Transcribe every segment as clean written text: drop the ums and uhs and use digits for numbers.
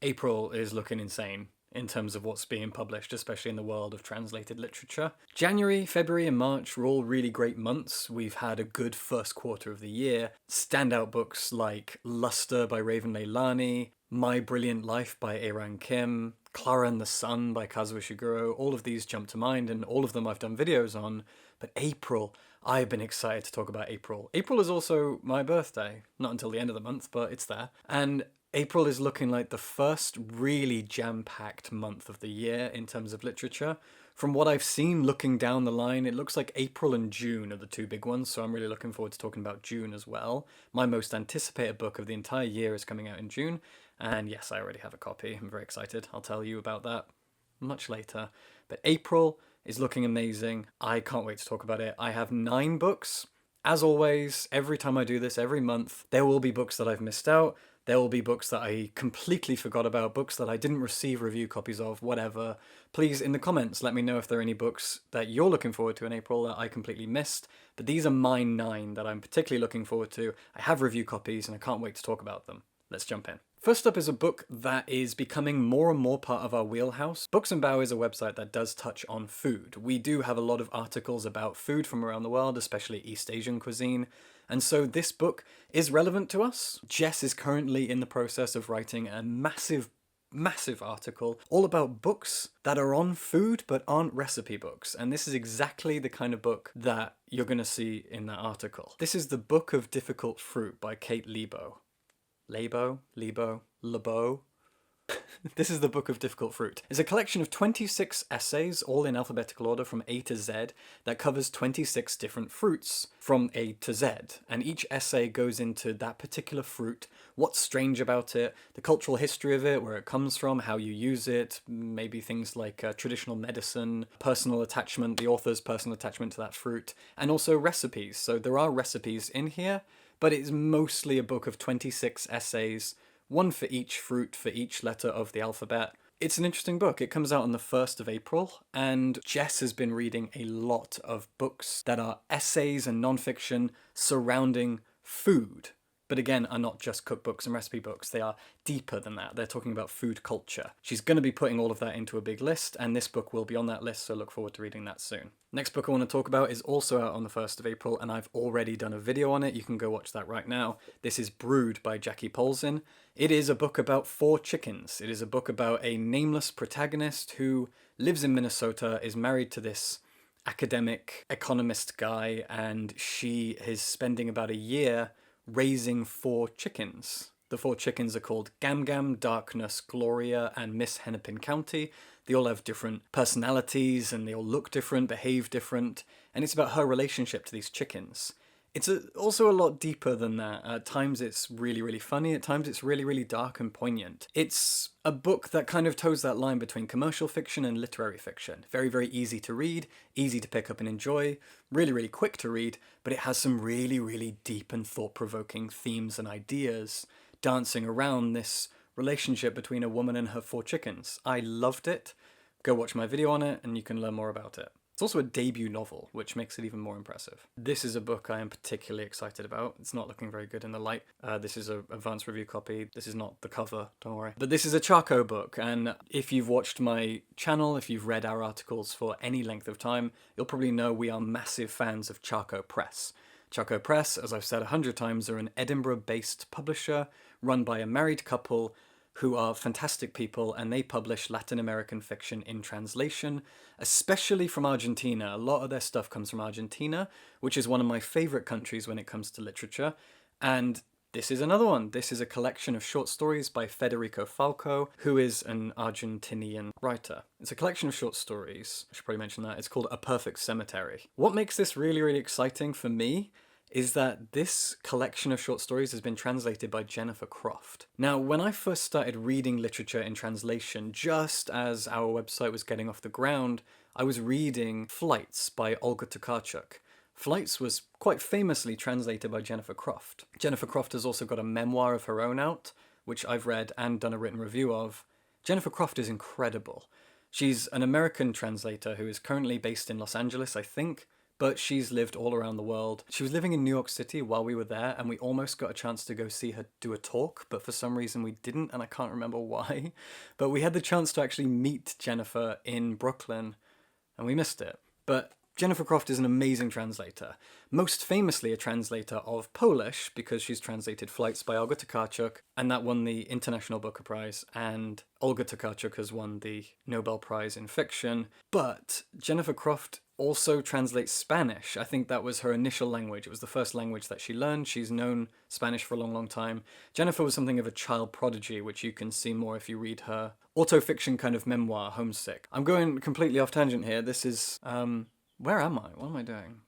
April is looking insane in terms of what's being published, especially in the world of translated literature. January, February, and March were all really great months. We've had a good first quarter of the year. Standout books like Luster by Raven Leilani, My Brilliant Life by Aran Kim, Clara and the Sun by Kazuo Ishiguro, all of these jump to mind, and all of them I've done videos on. But April, I've been excited to talk about April. April is also my birthday. Not until the end of the month, but it's there. And April is looking like the first really jam-packed month of the year in terms of literature. From what I've seen looking down the line, it looks like April and June are the two big ones, so I'm really looking forward to talking about June as well. My most anticipated book of the entire year is coming out in June, and yes, I already have a copy. I'm very excited. I'll tell you about that much later. But April is looking amazing. I can't wait to talk about it. I have 9 books. As always, every time I do this, every month, there will be books that I've missed out. There will be books that I completely forgot about, books that I didn't receive review copies of, whatever. Please, in the comments, let me know if there are any books that you're looking forward to in April that I completely missed. But these are my 9 that I'm particularly looking forward to. I have review copies and I can't wait to talk about them. Let's jump in. First up is a book that is becoming more and more part of our wheelhouse. Books and Bow is a website that does touch on food. We do have a lot of articles about food from around the world, especially East Asian cuisine. And so this book is relevant to us. Jess is currently in the process of writing a massive article all about books that are on food but aren't recipe books. And this is exactly the kind of book that you're going to see in that article. This is The Book of Difficult Fruit by Kate Lebo. Lebo. This is The Book of Difficult Fruit. It's a collection of 26 essays, all in alphabetical order from A to Z, that covers 26 different fruits from A to Z. And each essay goes into that particular fruit, what's strange about it, the cultural history of it, where it comes from, how you use it, maybe things like traditional medicine, personal attachment, the author's personal attachment to that fruit, and also recipes. So there are recipes in here, but it's mostly a book of 26 essays, one for each fruit, for each letter of the alphabet. It's an interesting book. It comes out on the 1st of April, and Jess has been reading a lot of books that are essays and non-fiction surrounding food. But again, are not just cookbooks and recipe books. They are deeper than that. They're talking about food culture. She's going to be putting all of that into a big list, and this book will be on that list, so look forward to reading that soon. Next book I want to talk about is also out on the 1st of April, and I've already done a video on it. You can go watch that right now. This is Brewed by Jackie Polzin. It is a book about 4 chickens. It is a book about a nameless protagonist who lives in Minnesota, is married to this academic economist guy, and she is spending about a year raising 4 chickens. The 4 chickens are called Gam Gam, Darkness, Gloria, and Miss Hennepin County. They all have different personalities and they all look different, behave different, and it's about her relationship to these chickens. It's also a lot deeper than that. At times it's really funny, at times it's really dark and poignant. It's a book that kind of toes that line between commercial fiction and literary fiction. Very easy to read, easy to pick up and enjoy, really quick to read, but it has some really deep and thought-provoking themes and ideas dancing around this relationship between a woman and her 4 chickens. I loved it. Go watch my video on it and you can learn more about it. It's also a debut novel, which makes it even more impressive. This is a book I am particularly excited about. It's not looking very good in the light. This is an advanced review copy. This is not the cover, don't worry. But this is a Charco book, and if you've watched my channel, if you've read our articles for any length of time, you'll probably know we are massive fans of Charco Press. Charco Press, as I've said 100 times, are an Edinburgh-based publisher run by a married couple who are fantastic people, and they publish Latin American fiction in translation, especially from Argentina. A lot of their stuff comes from Argentina, which is one of my favorite countries when it comes to literature. And this is another one. This is a collection of short stories by Federico Falco, who is an Argentinian writer. It's a collection of short stories. I should probably mention that. It's called A Perfect Cemetery. What makes this really exciting for me is that this collection of short stories has been translated by Jennifer Croft. Now, when I first started reading literature in translation, just as our website was getting off the ground, I was reading Flights by Olga Tokarczuk. Flights was quite famously translated by Jennifer Croft. Jennifer Croft has also got a memoir of her own out, which I've read and done a written review of. Jennifer Croft is incredible. She's an American translator who is currently based in Los Angeles, I think, but she's lived all around the world. She was living in New York City while we were there, and we almost got a chance to go see her do a talk, but for some reason we didn't, and I can't remember why. But we had the chance to actually meet Jennifer in Brooklyn, and we missed it. But Jennifer Croft is an amazing translator, most famously a translator of Polish, because she's translated Flights by Olga Tokarczuk, and that won the International Booker Prize, and Olga Tokarczuk has won the Nobel Prize in Fiction. But Jennifer Croft also translates Spanish. I think that was her initial language. It was the first language that she learned. She's known Spanish for a long, long time. Jennifer was something of a child prodigy, which you can see more if you read her autofiction kind of memoir, Homesick. I'm going completely off tangent here. This is, where am I? What am I doing?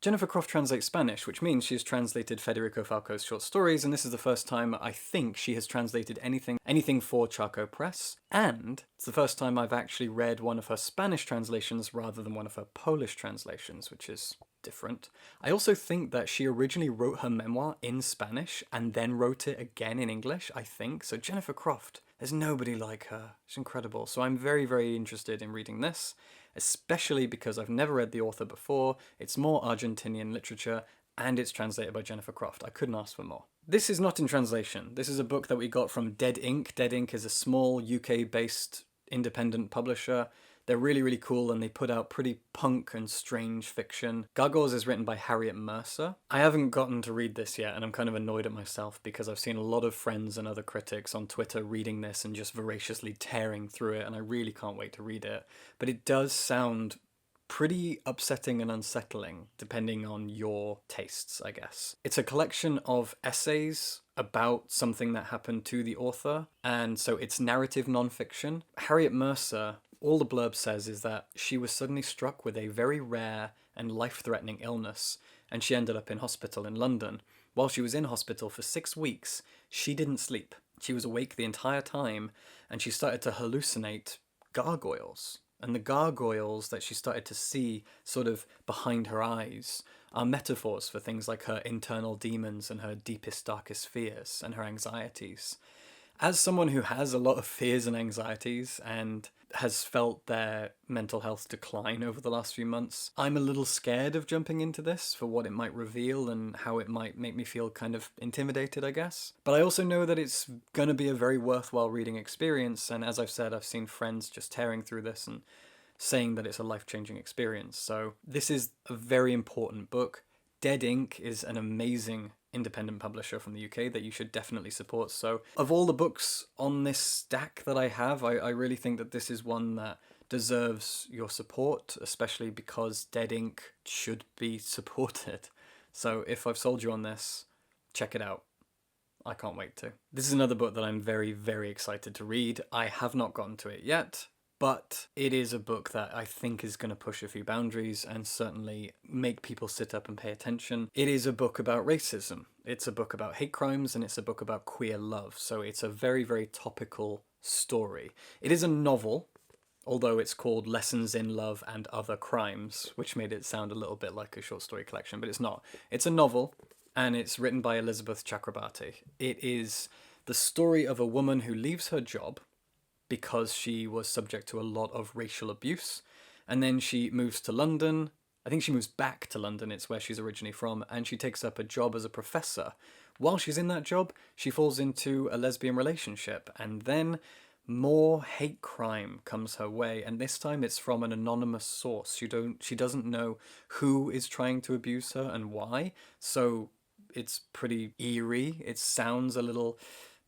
Jennifer Croft translates Spanish, which means she's translated Federico Falco's short stories, and this is the first time I think she has translated anything for Charco Press, and it's the first time I've actually read one of her Spanish translations rather than one of her Polish translations, which is different. I also think that she originally wrote her memoir in Spanish and then wrote it again in English, I think. So Jennifer Croft, there's nobody like her. She's incredible. So I'm very, very interested in reading this, especially because I've never read the author before. It's more Argentinian literature, and it's translated by Jennifer Croft. I couldn't ask for more. This is not in translation. This is a book that we got from Dead Ink. Dead Ink is a small UK-based independent publisher. They're really, really cool, and they put out pretty punk and strange fiction. Gargoyles is written by Harriet Mercer. I haven't gotten to read this yet, and I'm kind of annoyed at myself because I've seen a lot of friends and other critics on Twitter reading this and just voraciously tearing through it, and I really can't wait to read it. But it does sound pretty upsetting and unsettling, depending on your tastes, I guess. It's a collection of essays about something that happened to the author, and so it's narrative nonfiction. Harriet Mercer, all the blurb says is that she was suddenly struck with a very rare and life-threatening illness, and she ended up in hospital in London. While she was in hospital for 6 weeks, she didn't sleep. She was awake the entire time, and she started to hallucinate gargoyles. And the gargoyles that she started to see sort of behind her eyes are metaphors for things like her internal demons and her deepest, darkest fears and her anxieties. As someone who has a lot of fears and anxieties and has felt their mental health decline over the last few months, I'm a little scared of jumping into this for what it might reveal and how it might make me feel kind of intimidated, I guess. But I also know that it's going to be a very worthwhile reading experience, and as I've said, I've seen friends just tearing through this and saying that it's a life-changing experience. So this is a very important book. Dead Ink is an amazing independent publisher from the UK that you should definitely support. So of all the books on this stack that I have, I really think that this is one that deserves your support, especially because Dead Ink should be supported. So if I've sold you on this, check it out. I can't wait to. This is another book that I'm very, very excited to read. I have not gotten to it yet, but it is a book that I think is going to push a few boundaries and certainly make people sit up and pay attention. It is a book about racism. It's a book about hate crimes, and it's a book about queer love. So it's a very, very topical story. It is a novel, although it's called Lessons in Love and Other Crimes, which made it sound a little bit like a short story collection, but it's not. It's a novel, and it's written by Elizabeth Chakrabarty. It is the story of a woman who leaves her job because she was subject to a lot of racial abuse. And then she moves to London. I think she moves back to London, it's where she's originally from, and she takes up a job as a professor. While she's in that job, she falls into a lesbian relationship, and then more hate crime comes her way, and this time it's from an anonymous source. She doesn't know who is trying to abuse her and why, so it's pretty eerie. It sounds a little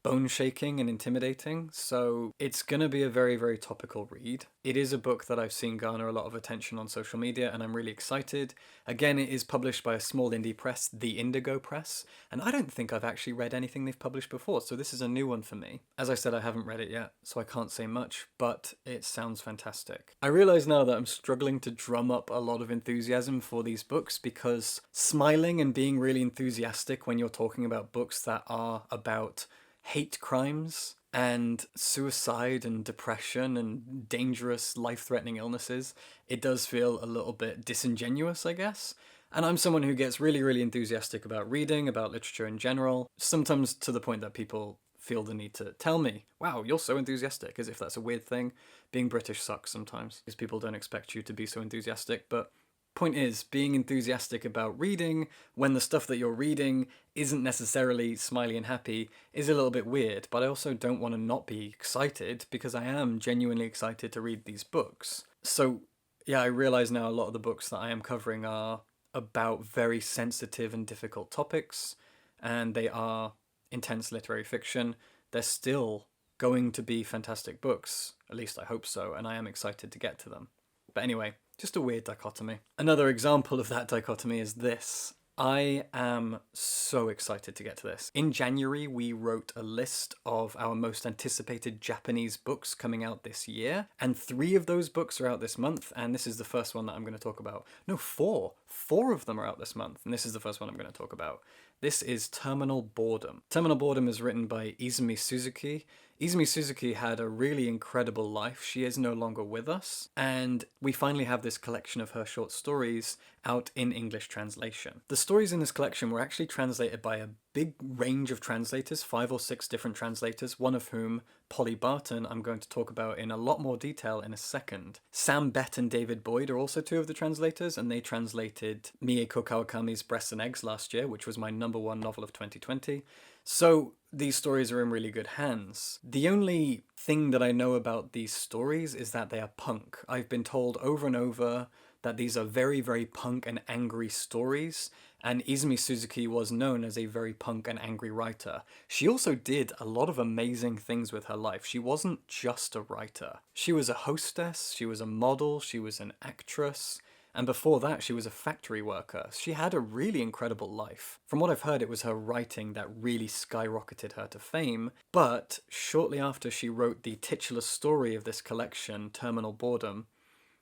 bone-shaking and intimidating, so it's gonna be a very, very topical read. It is a book that I've seen garner a lot of attention on social media, and I'm really excited. Again, it is published by a small indie press, The Indigo Press, and I don't think I've actually read anything they've published before, so this is a new one for me. As I said, I haven't read it yet, so I can't say much, but it sounds fantastic. I realise now that I'm struggling to drum up a lot of enthusiasm for these books, because smiling and being really enthusiastic when you're talking about books that are about hate crimes and suicide and depression and dangerous life-threatening illnesses, it does feel a little bit disingenuous, I guess. And I'm someone who gets really, really enthusiastic about reading, about literature in general, sometimes to the point that people feel the need to tell me, wow, you're so enthusiastic, as if that's a weird thing. Being British sucks sometimes, because people don't expect you to be so enthusiastic, but Point is, being enthusiastic about reading when the stuff that you're reading isn't necessarily smiley and happy is a little bit weird, but I also don't want to not be excited because I am genuinely excited to read these books. So, yeah, I realize now a lot of the books that I am covering are about very sensitive and difficult topics, and they are intense literary fiction. They're still going to be fantastic books, at least I hope so, and I am excited to get to them. But anyway, just a weird dichotomy. Another example of that dichotomy is this. I am so excited to get to this. In January, we wrote a list of our most anticipated Japanese books coming out this year, and 3 of those books are out this month, and this is the first one that I'm going to talk about. No, 4. 4 of them are out this month, and this is the first one I'm going to talk about. This is Terminal Boredom. Terminal Boredom is written by Izumi Suzuki. Izumi Suzuki had a really incredible life. She is no longer with us, and we finally have this collection of her short stories out in English translation. The stories in this collection were actually translated by a big range of translators, 5 or 6 different translators, one of whom, Polly Barton, I'm going to talk about in a lot more detail in a second. Sam Bett and David Boyd are also 2 of the translators, and they translated Mieko Kawakami's Breasts and Eggs last year, which was my #1 novel of 2020. So these stories are in really good hands. The only thing that I know about these stories is that they are punk. I've been told over and over that these are very, very punk and angry stories, and Izumi Suzuki was known as a very punk and angry writer. She also did a lot of amazing things with her life. She wasn't just a writer. She was a hostess, she was a model, she was an actress, and before that she was a factory worker. She had a really incredible life. From what I've heard, it was her writing that really skyrocketed her to fame, but shortly after she wrote the titular story of this collection, Terminal Boredom,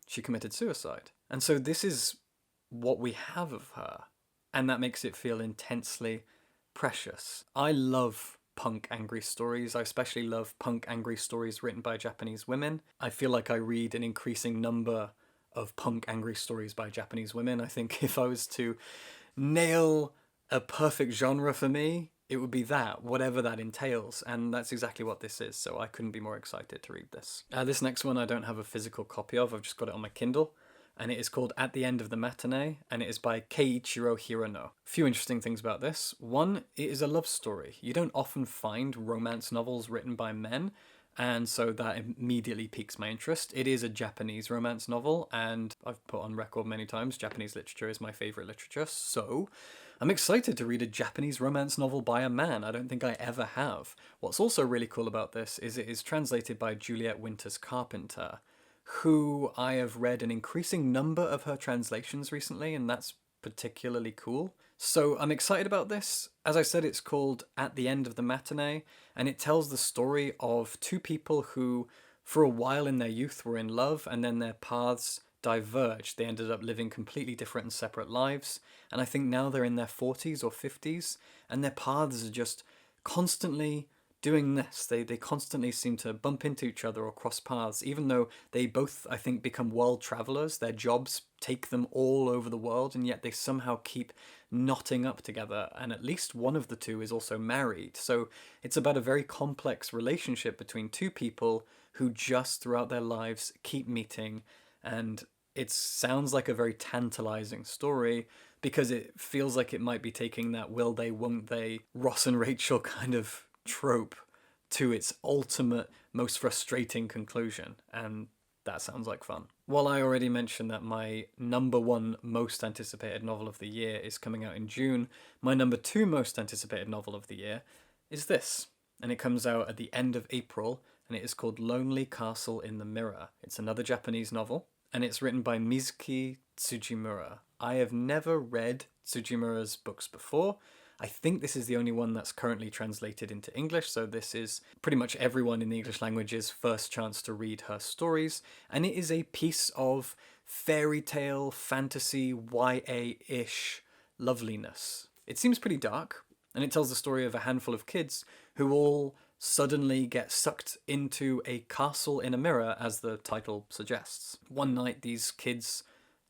she committed suicide. And so this is what we have of her, and that makes it feel intensely precious. I love punk angry stories. I especially love punk angry stories written by Japanese women. I feel like I read an increasing number of punk angry stories by Japanese women. I think if I was to nail a perfect genre for me, it would be that, whatever that entails, and that's exactly what this is, so I couldn't be more excited to read this. This next one I don't have a physical copy of, I've just got it on my Kindle, and it is called At the End of the Matinee, and it is by Keiichiro Hirono. A few interesting things about this. One, it is a love story. You don't often find romance novels written by men, and so that immediately piques my interest. It is a Japanese romance novel, and I've put on record many times, Japanese literature is my favourite literature, so I'm excited to read a Japanese romance novel by a man. I don't think I ever have. What's also really cool about this is it is translated by Juliet Winters Carpenter, who I have read an increasing number of her translations recently, and that's particularly cool. So I'm excited about this. As I said, it's called At the End of the Matinee, and it tells the story of 2 people who, for a while in their youth, were in love, and then their paths diverged. They ended up living completely different and separate lives, and I think now they're in their 40s or 50s, and their paths are just constantly doing this. They constantly seem to bump into each other or cross paths, even though they both, I think, become world travelers. Their jobs take them all over the world, and yet they somehow keep knotting up together, and at least one of the 2 is also married. So it's about a very complex relationship between 2 people who just throughout their lives keep meeting, and it sounds like a very tantalizing story because it feels like it might be taking that will they, won't they, Ross and Rachel kind of trope to its ultimate, most frustrating conclusion, and that sounds like fun. While I already mentioned that my #1 most anticipated novel of the year is coming out in June, my #2 most anticipated novel of the year is this, and it comes out at the end of April, and it is called Lonely Castle in the Mirror. It's another Japanese novel, and it's written by Mizuki Tsujimura. I have never read Tsujimura's books before. I think this is the only one that's currently translated into English, so this is pretty much everyone in the English language's first chance to read her stories, and it is a piece of fairy tale, fantasy, YA-ish loveliness. It seems pretty dark, and it tells the story of a handful of kids who all suddenly get sucked into a castle in a mirror, as the title suggests. One night, these kids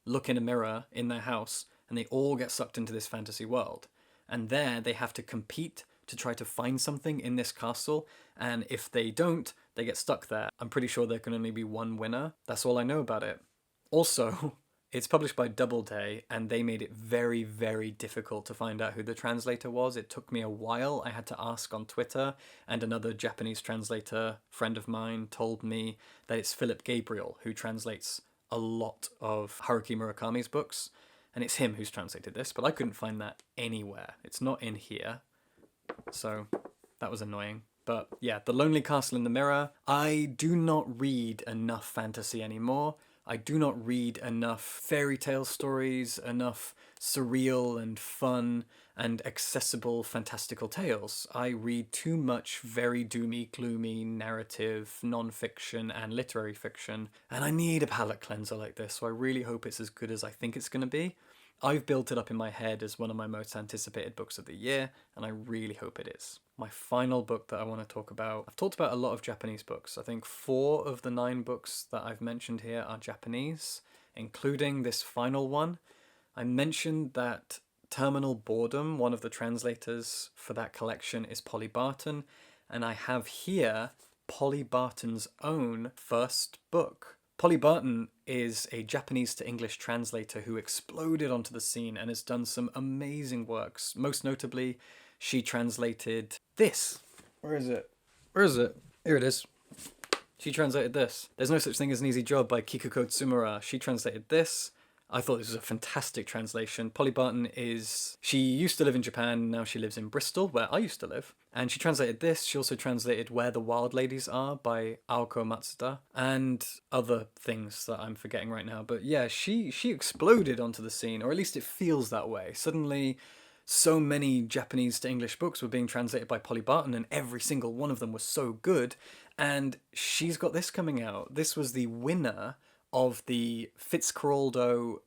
look in a mirror in their house, and they all get sucked into this fantasy world. And there they have to compete to try to find something in this castle, and if they don't, they get stuck there. I'm pretty sure there can only be one winner. That's all I know about it. Also, It's published by Doubleday, and they made it very, very difficult to find out who the translator was. It took me a while. I had to ask on Twitter, and another Japanese translator friend of mine told me that it's Philip Gabriel, who translates a lot of Haruki Murakami's books, and it's him who's translated this, but I couldn't find that anywhere. It's not in here, so that was annoying. But yeah, The Lonely Castle in the Mirror. I do not read enough fantasy anymore. I do not read enough fairy tale stories, enough surreal and fun and accessible fantastical tales. I read too much very doomy, gloomy narrative, non-fiction and literary fiction, and I need a palate cleanser like this, so I really hope it's as good as I think it's going to be. I've built it up in my head as one of my most anticipated books of the year, and I really hope it is. My final book that I want to talk about, I've talked about a lot of Japanese books. I think 4 of the 9 books that I've mentioned here are Japanese, including this final one. I mentioned that Terminal Boredom, one of the translators for that collection, is Polly Barton, and I have here Polly Barton's own first book. Polly Barton is a Japanese to English translator who exploded onto the scene and has done some amazing works. Most notably, she translated this. Where is it? Where is it? Here it is. She translated this. There's No Such Thing as an Easy Job by Kikuko Tsumura. She translated this. I thought this was a fantastic translation. Polly Barton she used to live in Japan, now she lives in Bristol, where I used to live. And she translated this. She also translated Where the Wild Ladies Are by Aoko Matsuda, and other things that I'm forgetting right now. But yeah, she exploded onto the scene, or at least it feels that way. Suddenly, so many Japanese to English books were being translated by Polly Barton, and every single one of them was so good. And she's got this coming out. This was the winner of the Fitzcarraldo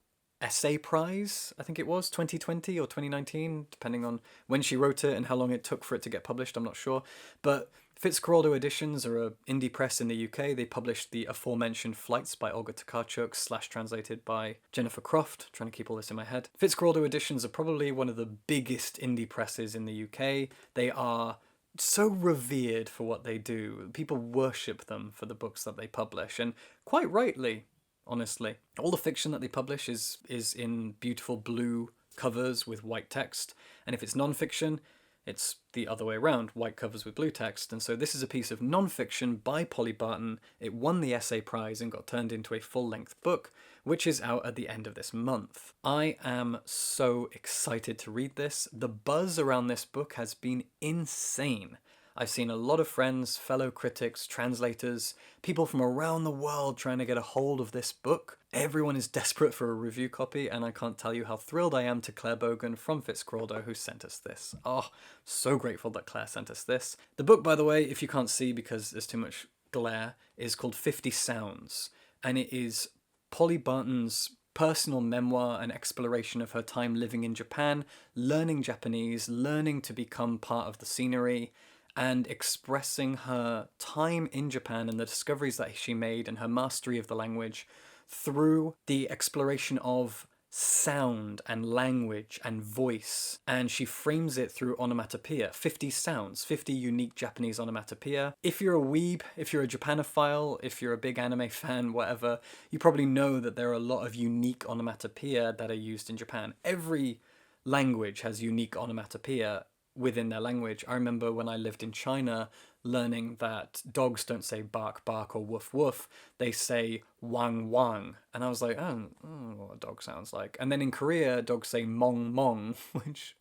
Essay Prize, I think it was, 2020 or 2019, depending on when she wrote it and how long it took for it to get published, I'm not sure. But Fitzcarraldo Editions are an indie press in the UK. They published the aforementioned Flights by Olga Tokarczuk, /translated by Jennifer Croft, trying to keep all this in my head. Fitzcarraldo Editions are probably one of the biggest indie presses in the UK. They are so revered for what they do. People worship them for the books that they publish, and quite rightly, honestly. All the fiction that they publish is in beautiful blue covers with white text, and if it's non-fiction, it's the other way around, white covers with blue text. And so this is a piece of non-fiction by Polly Barton. It won the Essay Prize and got turned into a full-length book, which is out at the end of this month. I am so excited to read this. The buzz around this book has been insane. I've seen a lot of friends, fellow critics, translators, people from around the world trying to get a hold of this book. Everyone is desperate for a review copy, and I can't tell you how thrilled I am to Claire Bogan from Fitzcarraldo who sent us this. Oh, so grateful that Claire sent us this. The book, by the way, if you can't see because there's too much glare, is called 50 Sounds, and it is Polly Barton's personal memoir and exploration of her time living in Japan, learning Japanese, learning to become part of the scenery, and expressing her time in Japan and the discoveries that she made and her mastery of the language through the exploration of sound and language and voice. And she frames it through onomatopoeia, 50 sounds, 50 unique Japanese onomatopoeia. If you're a weeb, if you're a Japanophile, if you're a big anime fan, whatever, you probably know that there are a lot of unique onomatopoeia that are used in Japan. Every language has unique onomatopoeia within their language. I remember when I lived in China learning that dogs don't say bark bark or woof woof, they say wang wang, and I was like, oh, I don't know what a dog sounds like. And then in Korea dogs say mong mong, which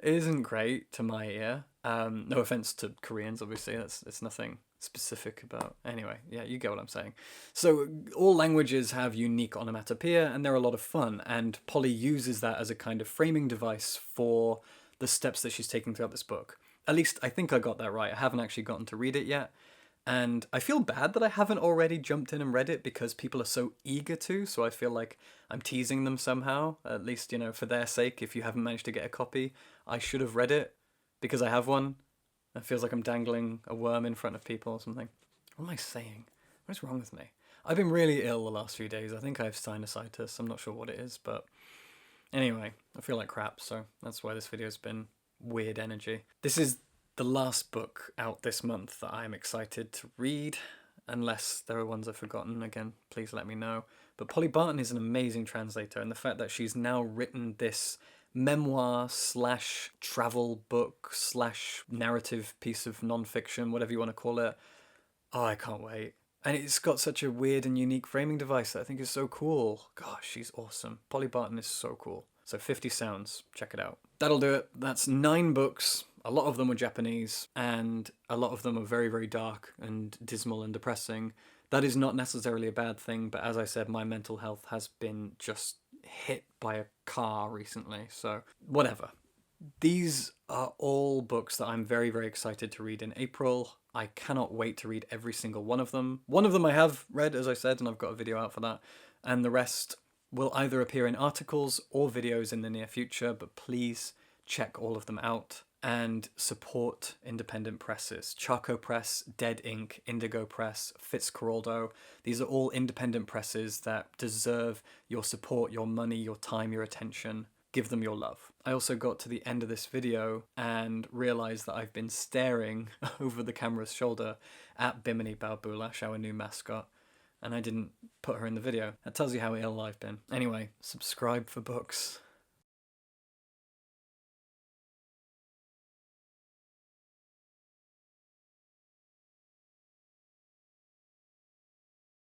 isn't great to my ear. No offense to Koreans, obviously, it's nothing specific about. Anyway, yeah, you get what I'm saying. So all languages have unique onomatopoeia, and they're a lot of fun, and Polly uses that as a kind of framing device for the steps that she's taking throughout this book. At least I think I got that right. I haven't actually gotten to read it yet, and I feel bad that I haven't already jumped in and read it because people are so eager to, so I feel like I'm teasing them somehow, at least, you know, for their sake. If you haven't managed to get a copy, I should have read it because I have one. It feels like I'm dangling a worm in front of people or something. What am I saying? What is wrong with me? I've been really ill the last few days. I think I have sinusitis. I'm not sure what it is, but anyway, I feel like crap, so that's why this video's been weird energy. This is the last book out this month that I'm excited to read, unless there are ones I've forgotten. Again, please let me know. But Polly Barton is an amazing translator, and the fact that she's now written this memoir slash travel book slash narrative piece of non-fiction, whatever you want to call it, oh, I can't wait. And it's got such a weird and unique framing device that I think is so cool. Gosh, she's awesome. Polly Barton is so cool. So 50 Sounds, check it out. That'll do it. That's 9 books. A lot of them were Japanese, and a lot of them are very, very dark and dismal and depressing. That is not necessarily a bad thing, but as I said, my mental health has been just hit by a car recently, so whatever. These are all books that I'm very, very excited to read in April. I cannot wait to read every single one of them. One of them I have read, as I said, and I've got a video out for that. And the rest will either appear in articles or videos in the near future, but please check all of them out and support independent presses. Charco Press, Dead Ink, Indigo Press, Fitzcarraldo. These are all independent presses that deserve your support, your money, your time, your attention. Give them your love. I also got to the end of this video and realised that I've been staring over the camera's shoulder at Bimini Balbulash, our new mascot, and I didn't put her in the video. That tells you how ill I've been. Anyway, subscribe for books.